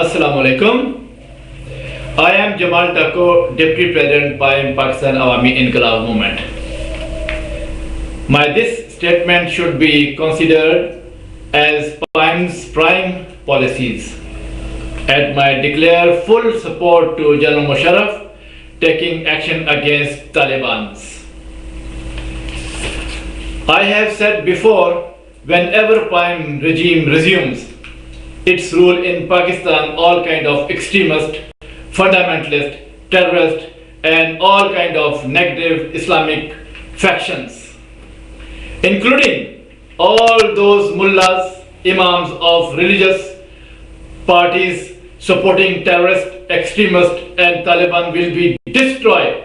Assalamu alaikum. I am Jamal Tako, Deputy President by Pakistan Awami Inqilab Movement. This statement should be considered as PIM's prime policies, and I declare full support to General Musharraf taking action against Talibans. I have said before, whenever PIM regime resumes its rule in Pakistan, all kind of extremists, fundamentalists, terrorists, and all kind of negative Islamic factions, including all those mullahs, imams of religious parties supporting terrorists, extremists, and Taliban will be destroyed,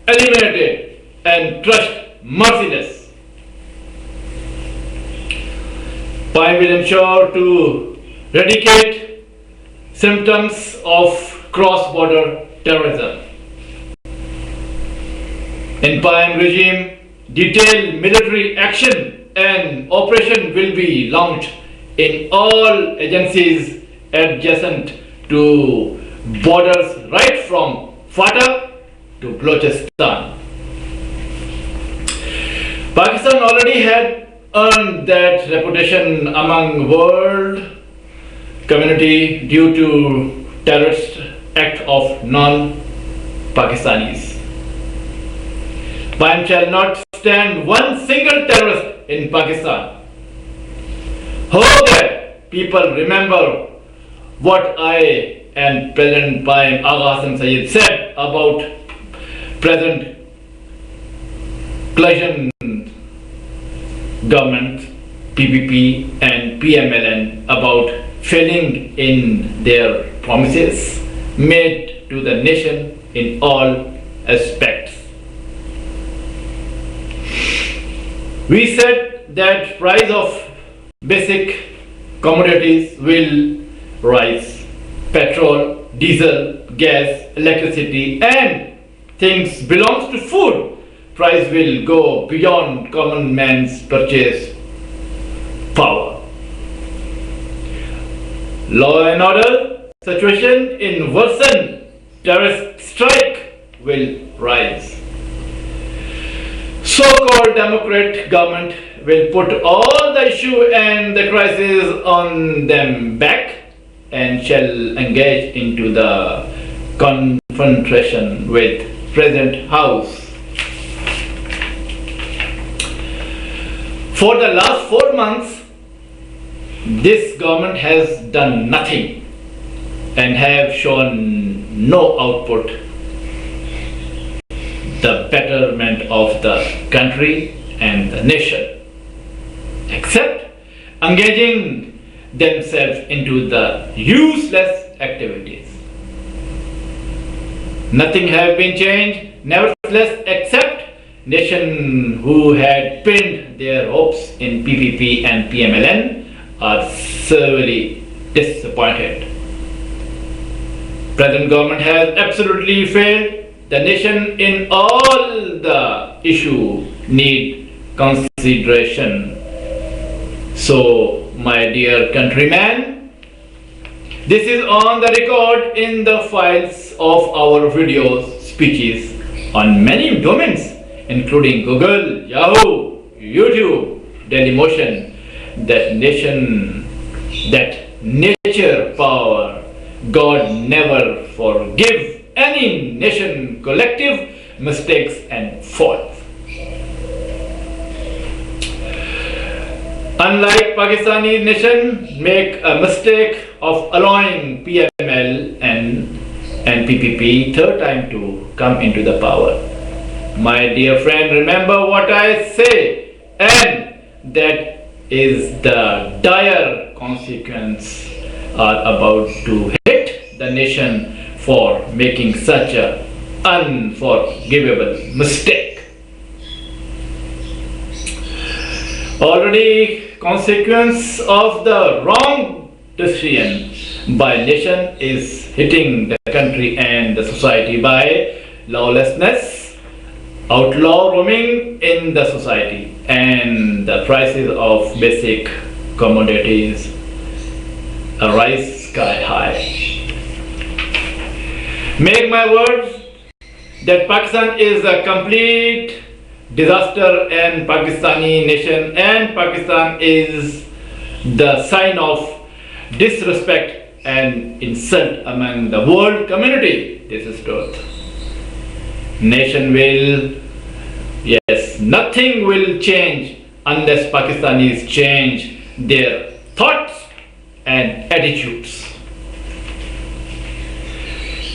eliminated, and crushed merciless. PIM will ensure to eradicate symptoms of cross-border terrorism. In PIM regime, detailed military action and operation will be launched in all agencies adjacent to borders right from Fatah to Balochistan. Pakistan already had earned that reputation among world community due to terrorist act of non-Pakistanis. PIM shall not stand one single terrorist in Pakistan. Hope that people remember what I and President PIM Agha Hassan Sayyid said about present coalition government, PPP and PMLN, about failing in their promises made to the nation in all aspects. We said that price of basic commodities will rise. Petrol, diesel, gas, electricity, and things belongs to food. Price will go beyond common man's purchase power. Law and order situation in worsen, terrorist strike will rise. So-called Democrat government will put all the issue and the crisis on them back and shall engage into the confrontation with present House. For the last 4 months, this government has done nothing and have shown no output the betterment of the country and the nation, except engaging themselves into the useless activities. Nothing has been changed, nevertheless, except nation who had pinned their hopes in PPP and PMLN are severely disappointed. Present government has absolutely failed the nation in all the issue need consideration. So, my dear countrymen, this is on the record in the files of our videos, speeches on many domains, including Google, Yahoo, YouTube, Dailymotion, that nature power, God never forgive any nation collective mistakes and faults. Unlike Pakistani nation make a mistake of allowing PML and PPP third time to come into the power. My dear friend, remember what I say, and that is the dire consequence are about to hit the nation for making such a unforgivable mistake. Already consequence of the wrong decision by nation is hitting the country and the society by lawlessness, outlaw roaming in the society, and the prices of basic commodities rise sky high. Make my words that Pakistan is a complete disaster and Pakistani nation, and Pakistan is the sign of disrespect and insult among the world community. This is truth. Nation will, yes, nothing will change unless Pakistanis change their thoughts and attitudes.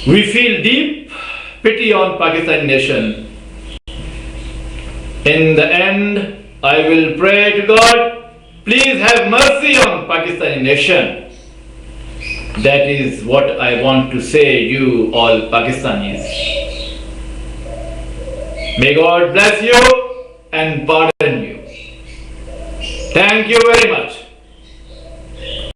We feel deep pity on Pakistan nation. In the end, I will pray to God, please have mercy on Pakistani nation. That is what I want to say, you all Pakistanis. May God bless you and pardon you. Thank you very much.